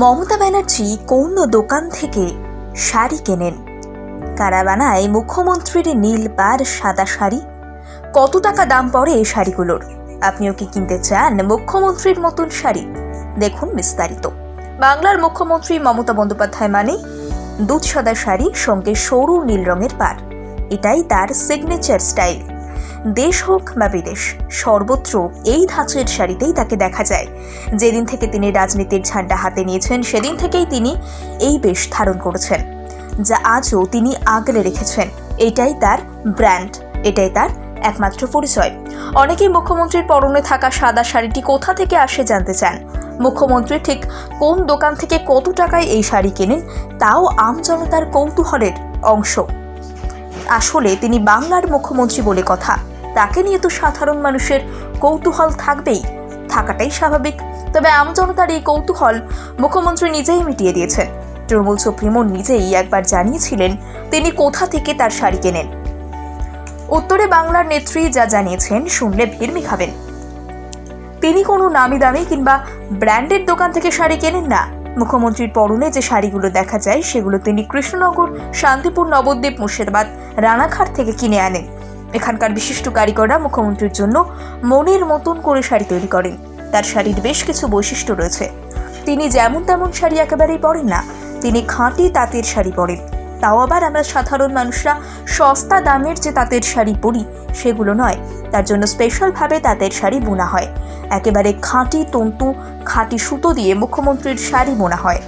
মমতা ব্যানার্জি কোন দোকান থেকে শাড়ি কেনেন? কারা বানায় মুখ্যমন্ত্রীর নীল পাড় সাদা শাড়ি? কত টাকা দাম পড়ে এই শাড়িগুলোর? আপনিও কি কিনতে চান মুখ্যমন্ত্রীর মতন শাড়ি? দেখুন বিস্তারিত। বাংলার মুখ্যমন্ত্রী মমতা বন্দ্যোপাধ্যায় মানে দুধ সাদা শাড়ি সঙ্গে সরু নীল রঙের পাড়। এটাই তার সিগনেচার স্টাইল। দেশ হোক বা বিদেশ, সর্বত্র এই ধাঁচের শাড়িতেই তাকে দেখা যায়। যেদিন থেকে তিনি রাজনীতির ঝান্ডা হাতে নিয়েছেন সেদিন থেকেই তিনি এই বেশ ধারণ করেছেন, যা আজও তিনি আগলে রেখেছেন। এটাই তার ব্র্যান্ড, এটাই তার একমাত্র পরিচয়। অনেকেই মুখ্যমন্ত্রীর পরনে থাকা সাদা শাড়িটি কোথা থেকে আসে জানতে চান। মুখ্যমন্ত্রী ঠিক কোন দোকান থেকে কত টাকায় এই শাড়ি কেনেন তাও আমজনতার কৌতূহলের অংশ। আসলে তিনি বাংলার মুখ্যমন্ত্রী বলে কথা, তাকে নিয়ে তো সাধারণ মানুষের কৌতূহল থাকাটাই স্বাভাবিক। তবে আমজনতার এই কৌতূহল মুখ্যমন্ত্রী নিজেই মিটিয়ে দিয়েছেন। তৃণমূল সুপ্রিমো নিজেই একবার জানিয়েছিলেন তিনি কোথা থেকে তার শাড়ি কেনেন। উত্তরে বাংলার নেত্রী যা জানিয়েছেন শুনলে ভিড়মি খাবেন। তিনি কোনো নামি দামি কিংবা ব্র্যান্ডের দোকান থেকে শাড়ি কেনেন না। মুখ্যমন্ত্রীর পরনে যে শাড়িগুলো দেখা যায় সেগুলো তিনি কৃষ্ণনগর, শান্তিপুর, নবদ্বীপ, মুর্শিদাবাদ, রানাঘাট থেকে কিনে আনেন। এখানকার বিশিষ্ট কারিগররা মুখ্যমন্ত্রীর জন্য মনের মতন করে শাড়ি তৈরি করেন। তার শাড়ির বেশ কিছু বৈশিষ্ট্য রয়েছে। তিনি যেমন তেমন শাড়ি একেবারেই পরেন না, তিনি খাঁটি তাঁতের শাড়ি পরেন। তাও আবার আমরা সাধারণ মানুষরা সস্তা দামের যে তাঁতের শাড়ি পরি সেগুলো নয়, তার জন্য স্পেশালভাবে তাঁতের শাড়ি বোনা হয়। একেবারে খাঁটি তন্তু, খাঁটি সুতো দিয়ে মুখ্যমন্ত্রীর শাড়ি বোনা হয়।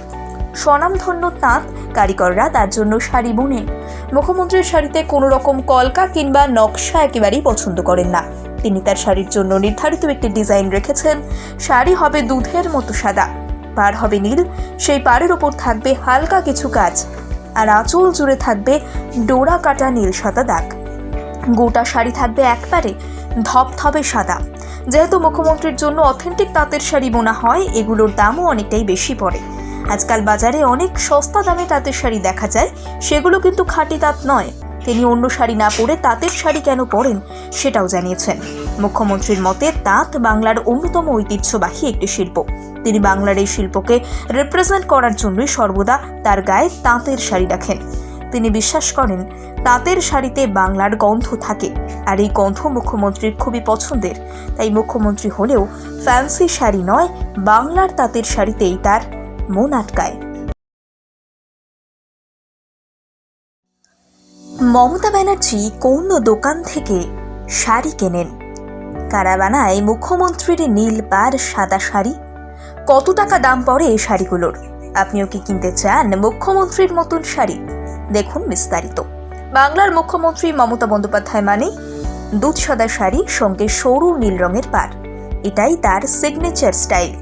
স্বনামধন্য তাঁত কারিগররা তার জন্য শাড়ি বোনেন। মুখ্যমন্ত্রীর শাড়িতে কোনো রকম কলকা কিংবা নকশা একেবারেই পছন্দ করেন না। তিনি তার শাড়ির জন্য নির্ধারিত একটি ডিজাইন রেখেছেন। শাড়ি হবে দুধের মতো সাদা, পাড় হবে নীল, সেই পাড়ের ওপর থাকবে হালকা কিছু কাজ, আর আঁচল জুড়ে থাকবে ডোরা কাটা নীল সাদা দাগ। গোটা শাড়ি থাকবে একবারে ধপধপে সাদা। যেহেতু মুখ্যমন্ত্রীর জন্য অথেন্টিক তাঁতের শাড়ি বোনা হয়, এগুলোর দামও অনেকটাই বেশি পড়ে। আজকাল বাজারে অনেক সস্তা দামে তাঁতের শাড়ি দেখা যায়, সেগুলো কিন্তু খাঁটি তাঁত নয়। তিনি অন্য শাড়ি না পরে তাঁতের শাড়ি কেন পরেন সেটাও জানিয়েছেন। মুখ্যমন্ত্রীর মতে তাঁত বাংলার অন্যতম ঐতিহ্যবাহী একটি শিল্প। তিনি বাংলার এই শিল্পকে রিপ্রেজেন্ট করার জন্যই সর্বদা তার গায়ে তাঁতের শাড়ি রাখেন। তিনি বিশ্বাস করেন তাঁতের শাড়িতে বাংলার গন্ধ থাকে, আর এই গন্ধ মুখ্যমন্ত্রীর খুবই পছন্দের। তাই মুখ্যমন্ত্রী হলেও ফ্যান্সি শাড়ি নয়, বাংলার তাঁতের শাড়িতেই তার মন আটকায়। মমতা ব্যানার্জি কোন দোকান থেকে শাড়ি কেনেন? কারা বানায় মুখ্যমন্ত্রীর নীল পাড় সাদা শাড়ি? কত টাকা দাম পড়ে এই শাড়িগুলোর? আপনিও কি কিনতে চান মুখ্যমন্ত্রীর মতন শাড়ি? দেখুন বিস্তারিত। বাংলার মুখ্যমন্ত্রী মমতা বন্দ্যোপাধ্যায় মানে দুধ সাদা শাড়ি সঙ্গে সরু নীল রঙের পাড়। এটাই তার সিগনেচার স্টাইল।